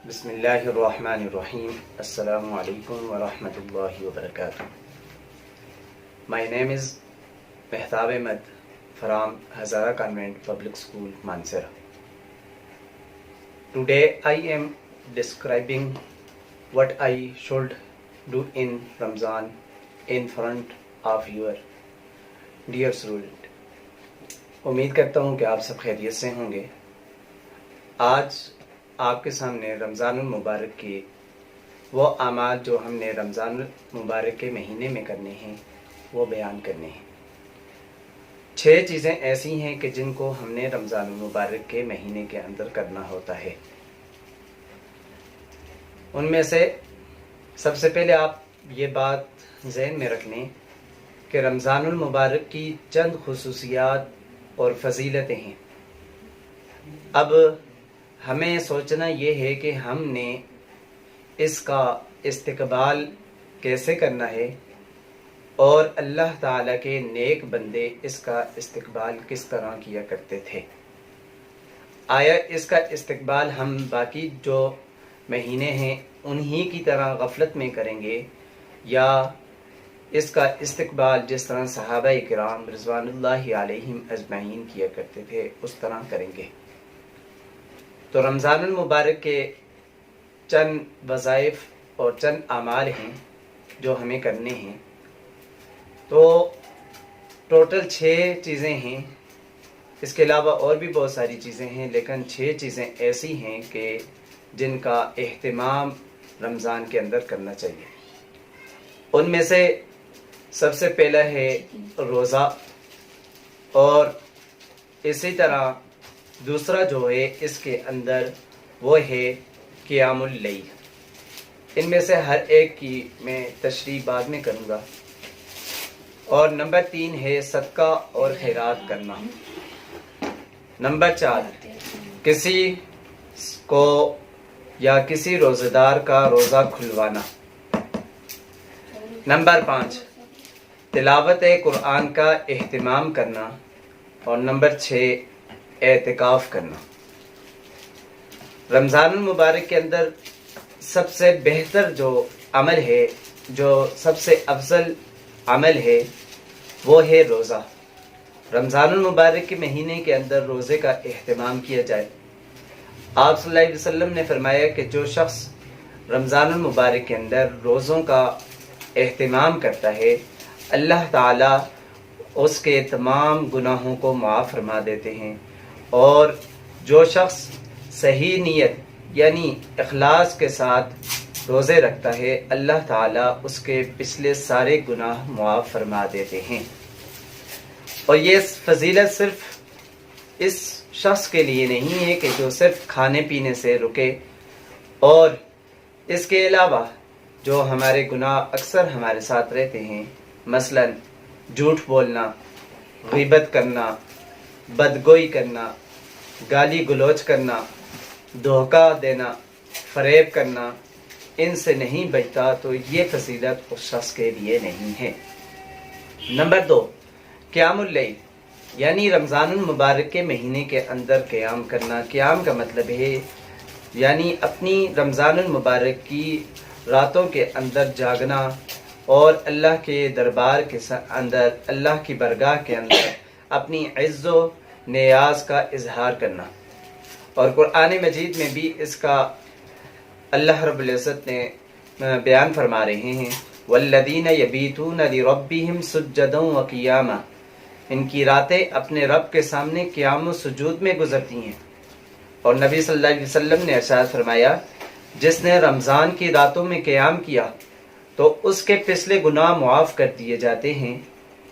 بسم اللہ الرحمن الرحیم. السلام علیکم ورحمۃ اللہ وبرکاتہ. My name is Mehtab Ahmed from Hazara Convent Public School, Mansehra. Today I am describing what I should do in Ramzan in front of your dear student. امید کرتا ہوں کہ آپ سب خیریت سے ہوں گے. آج آپ کے سامنے رمضان المبارک کی وہ اعمال جو ہم نے رمضان المبارک کے مہینے میں کرنے ہیں وہ بیان کرنے ہیں. 6 چیزیں ایسی ہیں کہ جن کو ہم نے رمضان المبارک کے مہینے کے اندر کرنا ہوتا ہے. ان میں سے سب سے پہلے آپ یہ بات ذہن میں رکھ لیں کہ رمضان المبارک کی چند خصوصیات اور فضیلتیں ہیں. اب ہمیں سوچنا یہ ہے کہ ہم نے اس کا استقبال کیسے کرنا ہے اور اللہ تعالیٰ کے نیک بندے اس کا استقبال کس طرح کیا کرتے تھے. آیا اس کا استقبال ہم باقی جو مہینے ہیں انہی کی طرح غفلت میں کریں گے یا اس کا استقبال جس طرح صحابہ کرام رضوان اللہ علیہم اجمعین کیا کرتے تھے اس طرح کریں گے؟ تو رمضان المبارک کے چند وظائف اور چند اعمال ہیں جو ہمیں کرنے ہیں. تو ٹوٹل 6 چیزیں ہیں. اس کے علاوہ اور بھی بہت ساری چیزیں ہیں لیکن 6 چیزیں ایسی ہیں کہ جن کا اہتمام رمضان کے اندر کرنا چاہیے. ان میں سے سب سے پہلا ہے روزہ اور اسی طرح دوسرا جو ہے اس کے اندر وہ ہے قیام اللیل. ان میں سے ہر ایک کی میں تشریح بعد میں کروں گا. اور نمبر 3 ہے صدقہ اور خیرات کرنا. نمبر 4 کسی کو یا کسی روزہ دار کا روزہ کھلوانا. نمبر 5 تلاوت قرآن کا اہتمام کرنا. اور نمبر 6 اعتکاف کرنا. رمضان المبارک کے اندر سب سے بہتر جو عمل ہے، جو سب سے افضل عمل ہے وہ ہے روزہ. رمضان المبارک کے مہینے کے اندر روزے کا اہتمام کیا جائے. آپ صلی اللہ علیہ وسلم نے فرمایا کہ جو شخص رمضان المبارک کے اندر روزوں کا اہتمام کرتا ہے اللہ تعالیٰ اس کے تمام گناہوں کو معاف فرما دیتے ہیں. اور جو شخص صحیح نیت یعنی اخلاص کے ساتھ روزے رکھتا ہے اللہ تعالیٰ اس کے پچھلے سارے گناہ معاف فرما دیتے ہیں. اور یہ فضیلت صرف اس شخص کے لیے نہیں ہے کہ جو صرف کھانے پینے سے رکے، اور اس کے علاوہ جو ہمارے گناہ اکثر ہمارے ساتھ رہتے ہیں، مثلا جھوٹ بولنا، غیبت کرنا، بدگوئی کرنا، گالی گلوچ کرنا، دھوکہ دینا، فریب کرنا، ان سے نہیں بچتا تو یہ فضیلت اس شخص کے لیے نہیں ہے. نمبر 2 قیام اللیل یعنی رمضان المبارک کے مہینے کے اندر قیام کرنا. قیام کا مطلب ہے یعنی اپنی رمضان المبارک کی راتوں کے اندر جاگنا اور اللہ کے دربار کے اندر، اللہ کی برگاہ کے اندر اپنی عز و نیاز کا اظہار کرنا. اور قرآن مجید میں بھی اس کا اللہ رب العزت نے بیان فرما رہے ہیں والذین یبیتون لربہم سجدا وقیاما. ان کی راتیں اپنے رب کے سامنے قیام و سجود میں گزرتی ہیں. اور نبی صلی اللہ علیہ وسلم نے ارشاد فرمایا جس نے رمضان کی راتوں میں قیام کیا تو اس کے پچھلے گناہ معاف کر دیے جاتے ہیں.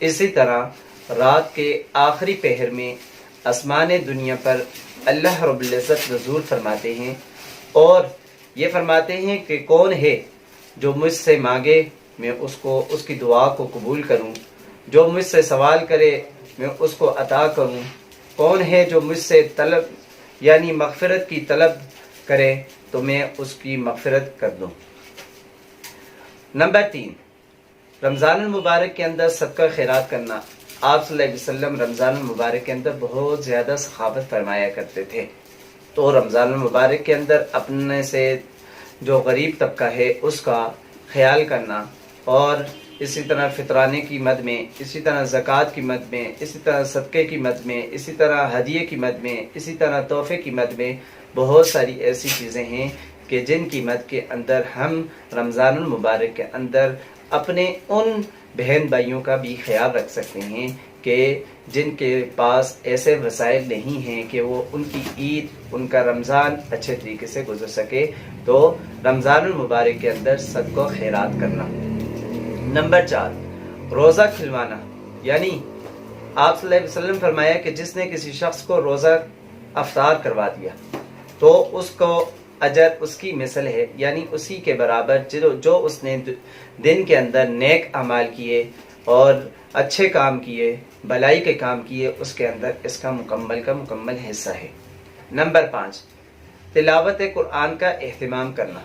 اسی طرح رات کے آخری پہر میں آسمان دنیا پر اللہ رب العزت نزول فرماتے ہیں اور یہ فرماتے ہیں کہ کون ہے جو مجھ سے مانگے میں اس کو اس کی دعا کو قبول کروں، جو مجھ سے سوال کرے میں اس کو عطا کروں، کون ہے جو مجھ سے طلب یعنی مغفرت کی طلب کرے تو میں اس کی مغفرت کر دوں. نمبر 3 رمضان المبارک کے اندر صدقہ خیرات کرنا. آپ صلی اللہ علیہ وسلم رمضان المبارک کے اندر بہت زیادہ سخاوت فرمایا کرتے تھے. تو رمضان المبارک کے اندر اپنے سے جو غریب طبقہ ہے اس کا خیال کرنا، اور اسی طرح فطرانے کی مد میں، اسی طرح زکوٰۃ کی مد میں، اسی طرح صدقے کی مد میں، اسی طرح ہدیے کی مد میں، اسی طرح تحفے کی مد میں بہت ساری ایسی چیزیں ہیں کہ جن کی مد کے اندر ہم رمضان المبارک کے اندر اپنے ان بہن بھائیوں کا بھی خیال رکھ سکتے ہیں کہ جن کے پاس ایسے وسائل نہیں ہیں کہ وہ ان کی عید، ان کا رمضان اچھے طریقے سے گزر سکے، تو رمضان المبارک کے اندر صدقہ و خیرات کرنا۔ نمبر 4، روزہ کھلوانا، یعنی آپ صلی اللہ علیہ وسلم فرمایا کہ جس نے کسی شخص کو روزہ افطار کروا دیا تو اس کو اجر اس کی مثل ہے، یعنی اسی کے برابر جو اس نے دن کے اندر نیک اعمال کیے اور اچھے کام کیے، بھلائی کے کام کیے، اس کے اندر اس کا مکمل حصہ ہے۔ نمبر 5، تلاوت قرآن کا اہتمام کرنا،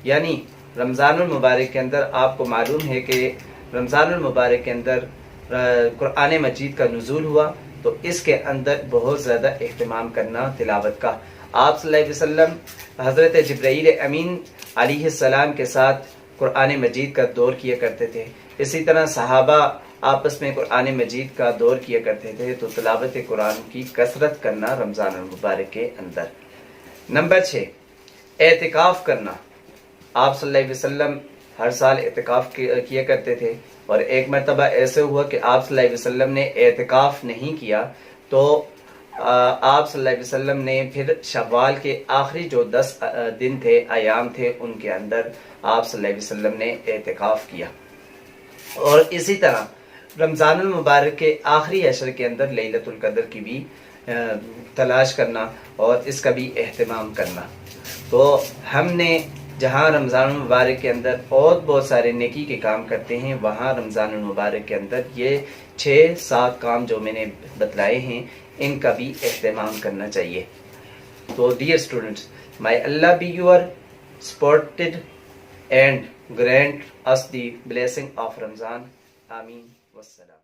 یعنی رمضان المبارک کے اندر آپ کو معلوم ہے کہ رمضان المبارک کے اندر قرآن مجید کا نزول ہوا، تو اس کے اندر بہت زیادہ اہتمام کرنا تلاوت کا۔ آپ صلی اللہ علیہ وسلم حضرت جبرائیل امین علیہ السلام کے ساتھ قرآن مجید کا دور کیا کرتے تھے، اسی طرح صحابہ آپس میں قرآن مجید کا دور کیا کرتے تھے، تو تلاوت قرآن کی کثرت کرنا رمضان المبارک کے اندر۔ نمبر 6، اعتکاف کرنا۔ آپ صلی اللہ علیہ وسلم ہر سال اعتکاف کیا کرتے تھے، اور ایک مرتبہ ایسے ہوا کہ آپ صلی اللہ علیہ وسلم نے اعتکاف نہیں کیا، تو آپ صلی اللہ علیہ وسلم نے پھر شوال کے آخری جو 10 دن تھے، ایام تھے، ان کے اندر آپ صلی اللہ علیہ وسلم نے اعتکاف کیا۔ اور اسی طرح رمضان المبارک کے آخری عشر کے اندر لیلۃ القدر کی بھی تلاش کرنا اور اس کا بھی اہتمام کرنا۔ تو ہم نے جہاں رمضان المبارک کے اندر اور بہت سارے نیکی کے کام کرتے ہیں، وہاں رمضان المبارک کے اندر یہ 6-7 کام جو میں نے بتلائے ہیں ان کا بھی اہتمام کرنا چاہیے۔ تو dear students, may Allah be your supported and grant us the blessing of Ramzan. Ameen. Wassalam.